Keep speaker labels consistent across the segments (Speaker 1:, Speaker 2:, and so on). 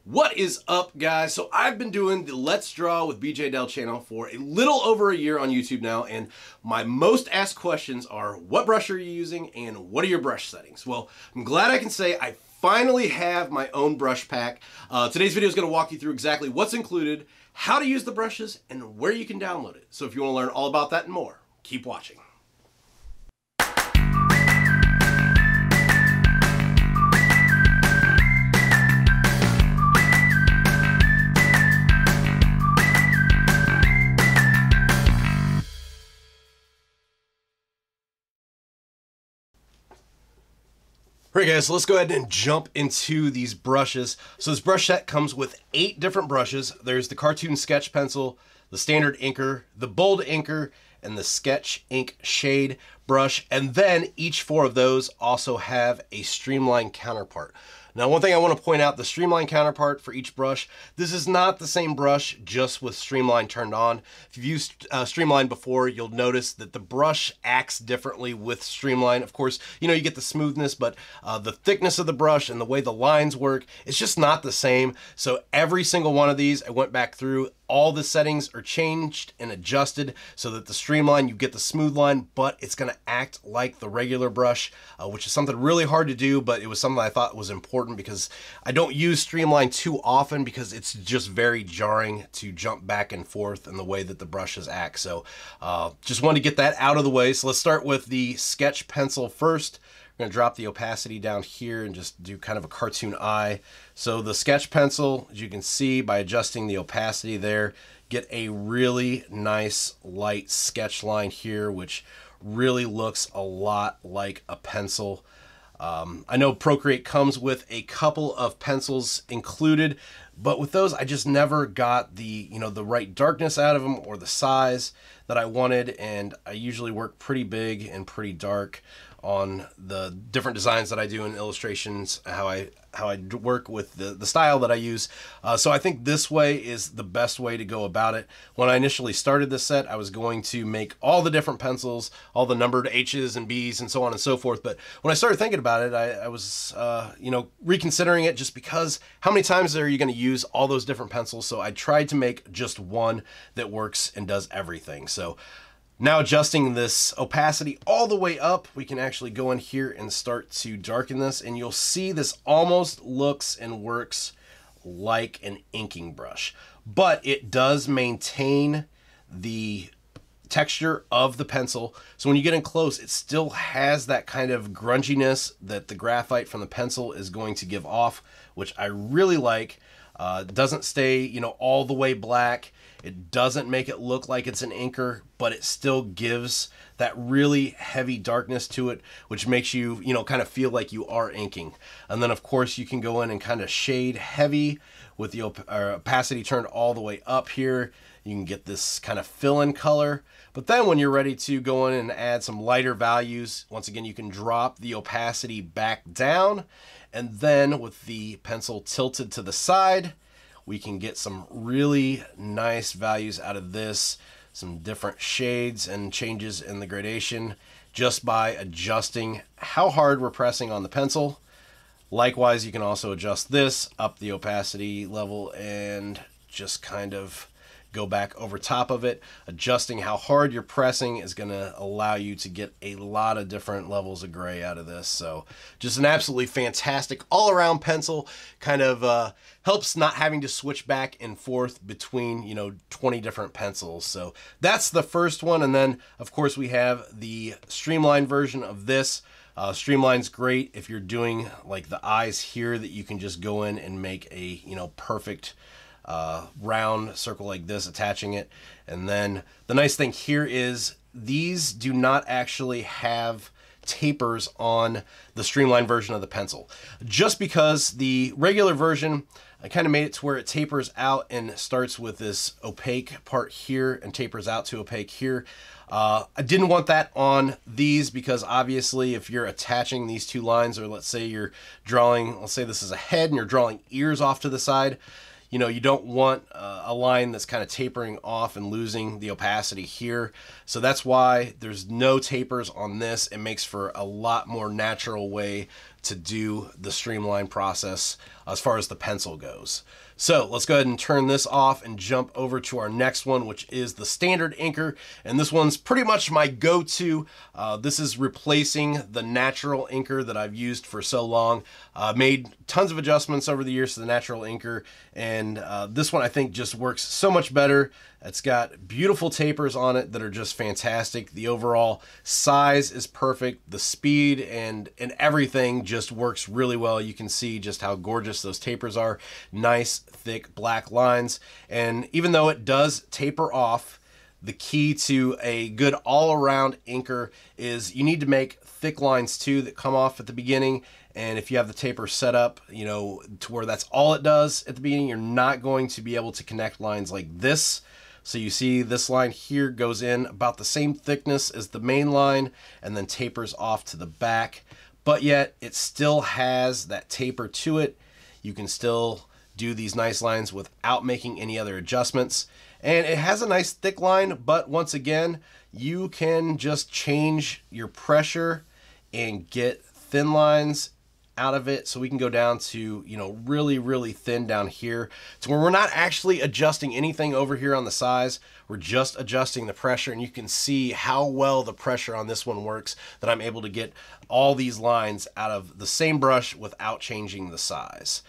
Speaker 1: What is up, guys? So I've been doing the Let's Draw with BJ Dell channel for a little over a year on YouTube now, and my most asked questions are, what brush are you using and what are your brush settings? Well, I'm glad I can say I finally have my own brush pack. Today's video is going to walk you through exactly what's included, how to use the brushes, and where you can download it. So if you want to learn all about that and more, keep watching. Alright guys, so let's go ahead and jump into these brushes. So this brush set comes with 8 different brushes. There's the cartoon sketch pencil, the standard inker, the bold inker, and the sketch ink shade brush. And then each 4 of those also have a streamlined counterpart. Now, one thing I want to point out, the streamlined counterpart for each brush, this is not the same brush just with streamline turned on. If you've used streamline before, you'll notice that the brush acts differently with streamline. Of course, you know, you get the smoothness, but the thickness of the brush and the way the lines work, it's just not the same. So every single one of these, I went back through, all the settings are changed and adjusted so that the streamline, you get the smooth line, but it's gonna act like the regular brush, which is something really hard to do, but it was something I thought was important because I don't use streamline too often because it's just very jarring to jump back and forth in the way that the brushes act. So just wanted to get that out of the way. So let's start with the sketch pencil first. I'm gonna drop the opacity down here and just do kind of a cartoon eye. So the sketch pencil, as you can see by adjusting the opacity there, get a really nice light sketch line here, which really looks a lot like a pencil. I know Procreate comes with a couple of pencils included, but with those I just never got the, you know, the right darkness out of them or the size that I wanted, and I usually work pretty big and pretty dark on the different designs that I do in illustrations, how I work with the style that I use. So I think this way is the best way to go about it. When I initially started this set, I was going to make all the different pencils, all the numbered H's and B's and so on and so forth. But when I started thinking about it, I was, you know, reconsidering it just because how many times are you going to use all those different pencils? So I tried to make just one that works and does everything. So now adjusting this opacity all the way up, we can actually go in here and start to darken this, and you'll see this almost looks and works like an inking brush, but it does maintain the texture of the pencil. So when you get in close, it still has that kind of grunginess that the graphite from the pencil is going to give off, which I really like. Doesn't stay, you know, all the way black. It doesn't make it look like it's an inker, but it still gives that really heavy darkness to it, which makes you, you know, kind of feel like you are inking. And then of course you can go in and kind of shade heavy with the opacity turned all the way up here. You can get this kind of fill-in color. But then when you're ready to go in and add some lighter values, once again, you can drop the opacity back down. And then with the pencil tilted to the side, we can get some really nice values out of this, some different shades and changes in the gradation just by adjusting how hard we're pressing on the pencil. Likewise, you can also adjust this, up the opacity level, and just kind of go back over top of it. Adjusting how hard you're pressing is going to allow you to get a lot of different levels of gray out of this. So just an absolutely fantastic all-around pencil. Kind of helps not having to switch back and forth between, you know, 20 different pencils. So that's the first one. And then of course we have the streamlined version of this. Streamline's great if you're doing like the eyes here, that you can just go in and make a, you know, perfect round circle like this, attaching it. And then the nice thing here is these do not actually have tapers on the streamlined version of the pencil, just because the regular version, I kind of made it to where it tapers out and starts with this opaque part here and tapers out to opaque here. I didn't want that on these because obviously if you're attaching these two lines, or let's say you're drawing, let's say this is a head and you're drawing ears off to the side, you know, you don't want a line that's kind of tapering off and losing the opacity here. So that's why there's no tapers on this. It makes for a lot more natural way to do the streamline process as far as the pencil goes. So let's go ahead and turn this off and jump over to our next one, which is the standard inker. And this one's pretty much my go-to. This is replacing the natural inker that I've used for so long. Made tons of adjustments over the years to the natural inker, and this one I think just works so much better. It's got beautiful tapers on it that are just fantastic. The overall size is perfect. The speed and everything just works really well. You can see just how gorgeous those tapers are. Nice, thick black lines. And even though it does taper off, the key to a good all-around inker is you need to make thick lines too that come off at the beginning. And if you have the taper set up, you know, to where that's all it does at the beginning, you're not going to be able to connect lines like this. So you see this line here goes in about the same thickness as the main line and then tapers off to the back, but yet it still has that taper to it. You can still do these nice lines without making any other adjustments. And it has a nice thick line, but once again, you can just change your pressure and get thin lines out of it. So we can go down to, you know, really, really thin down here to where we're not actually adjusting anything over here on the size. We're just adjusting the pressure, and you can see how well the pressure on this one works, that I'm able to get all these lines out of the same brush without changing the size.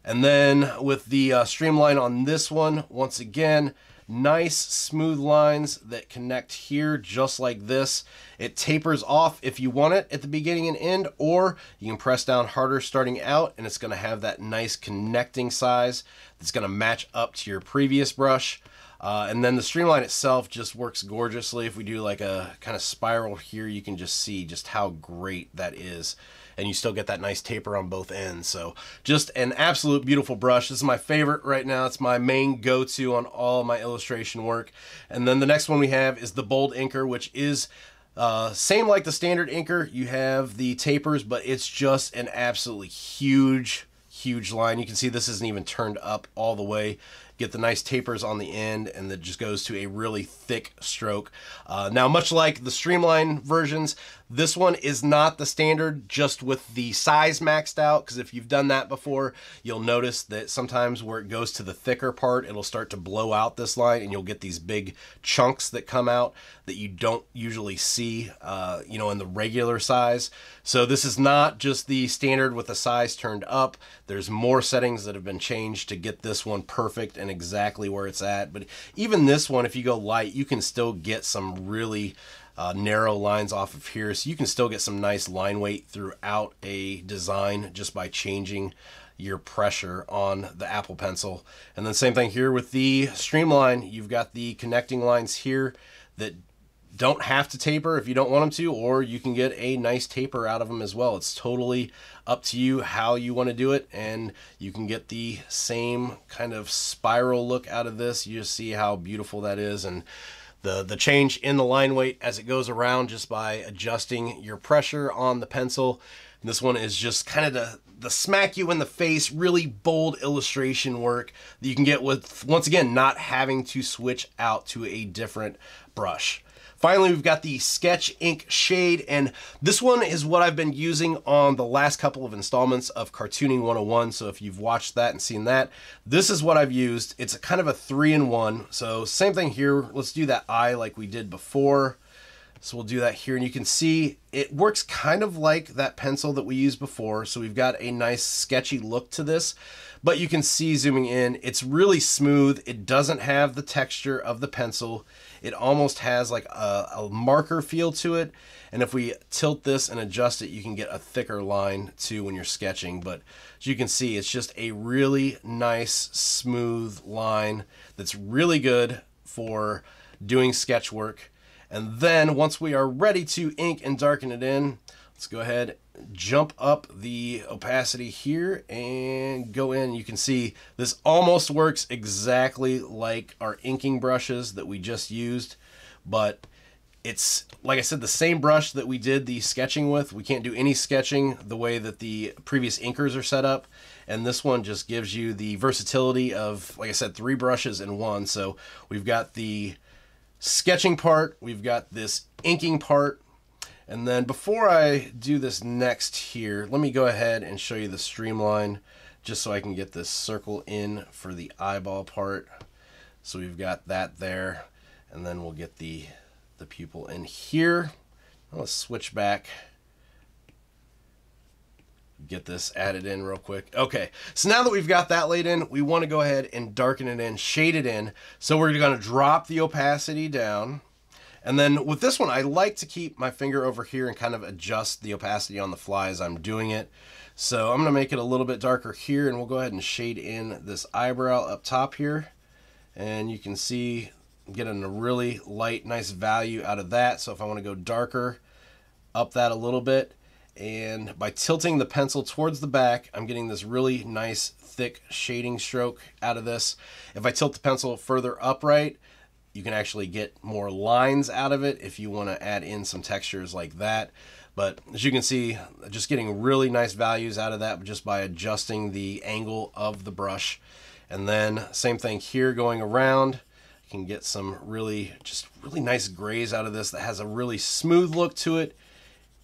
Speaker 1: And then with the streamline on this one, once again, nice smooth lines that connect here just like this. It tapers off if you want it at the beginning and end, or you can press down harder starting out and it's going to have that nice connecting size that's going to match up to your previous brush. And then the streamline itself just works gorgeously. If we do like a kind of spiral here, you can just see just how great that is. And you still get that nice taper on both ends. So just an absolute beautiful brush. This is my favorite right now. It's my main go-to on all my illustration work. And then the next one we have is the bold inker, which is same like the standard inker. You have the tapers, but it's just an absolutely huge line. You can see this isn't even turned up all the way. Get the nice tapers on the end, and that just goes to a really thick stroke. Now, much like the streamline versions, this one is not the standard just with the size maxed out, because if you've done that before, you'll notice that sometimes where it goes to the thicker part, it'll start to blow out this line, and you'll get these big chunks that come out that you don't usually see, you know, in the regular size. So this is not just the standard with the size turned up. There's more settings that have been changed to get this one perfect and exactly where it's at. But even this one, if you go light, you can still get some really narrow lines off of here. So you can still get some nice line weight throughout a design just by changing your pressure on the Apple Pencil. And then same thing here with the streamline. You've got the connecting lines here that don't have to taper if you don't want them to, or you can get a nice taper out of them as well. It's totally up to you how you want to do it, and you can get the same kind of spiral look out of this. You just see how beautiful that is, and the change in the line weight as it goes around just by adjusting your pressure on the pencil. And this one is just kind of the smack you in the face, really bold illustration work that you can get with, once again, not having to switch out to a different brush. Finally, we've got the Sketch Ink Shade, and this one is what I've been using on the last couple of installments of Cartooning 101. So if you've watched that and seen that, this is what I've used. It's a kind of a 3-in-1. So same thing here. Let's do that eye like we did before. So we'll do that here, and you can see it works kind of like that pencil that we used before. So we've got a nice sketchy look to this, but you can see zooming in, it's really smooth. It doesn't have the texture of the pencil. It almost has like a marker feel to it. And if we tilt this and adjust it, you can get a thicker line too when you're sketching. But as you can see, it's just a really nice, smooth line that's really good for doing sketch work. And then once we are ready to ink and darken it in, let's go ahead, jump up the opacity here and go in. You can see this almost works exactly like our inking brushes that we just used, but it's, like I said, the same brush that we did the sketching with. We can't do any sketching the way that the previous inkers are set up. And this one just gives you the versatility of, like I said, 3 brushes in one. So we've got the sketching part, we've got this inking part, And then before I do this next here, let me go ahead and show you the streamline just so I can get this circle in for the eyeball part. So we've got that there, and then we'll get the pupil in here. Let's switch back. Get this added in real quick. Okay, so now that we've got that laid in, we want to go ahead and darken it in, shade it in. So we're going to drop the opacity down. And then with this one, I like to keep my finger over here and kind of adjust the opacity on the fly as I'm doing it. So I'm going to make it a little bit darker here, and we'll go ahead and shade in this eyebrow up top here. And you can see I'm getting a really light, nice value out of that. So if I want to go darker, up that a little bit. And by tilting the pencil towards the back, I'm getting this really nice, thick shading stroke out of this. If I tilt the pencil further upright, you can actually get more lines out of it if you want to add in some textures like that. But as you can see, just getting really nice values out of that just by adjusting the angle of the brush. And then same thing here going around. You can get some really nice grays out of this that has a really smooth look to it.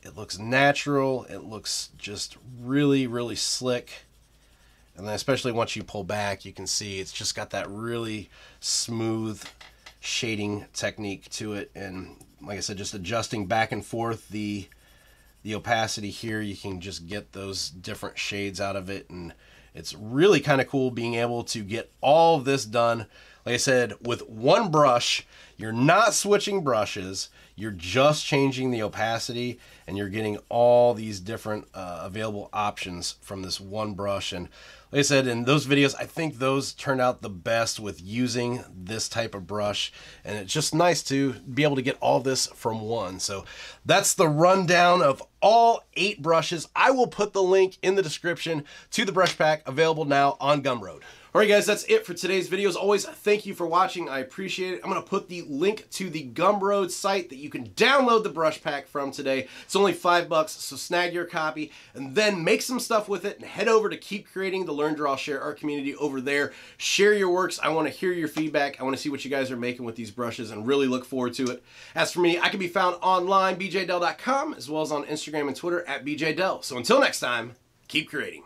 Speaker 1: It looks natural. It looks just really, really slick. And then especially once you pull back, you can see it's just got that really smooth shading technique to it. And like I said, just adjusting back and forth the opacity here, you can just get those different shades out of it. And it's really kind of cool being able to get all of this done. Like I said, with one brush, you're not switching brushes, you're just changing the opacity, and you're getting all these different available options from this one brush. And like I said, in those videos, I think those turned out the best with using this type of brush. And it's just nice to be able to get all this from one. So that's the rundown of all 8 brushes. I will put the link in the description to the brush pack available now on Gumroad. All right, guys, that's it for today's video. As always, thank you for watching. I appreciate it. I'm going to put the link to the Gumroad site that you can download the brush pack from today. It's only $5, so snag your copy and then make some stuff with it and head over to Keep Creating, the Learn, Draw, Share Art community over there. Share your works. I want to hear your feedback. I want to see what you guys are making with these brushes and really look forward to it. As for me, I can be found online, bjdell.com, as well as on Instagram and Twitter at bjdell. So until next time, keep creating.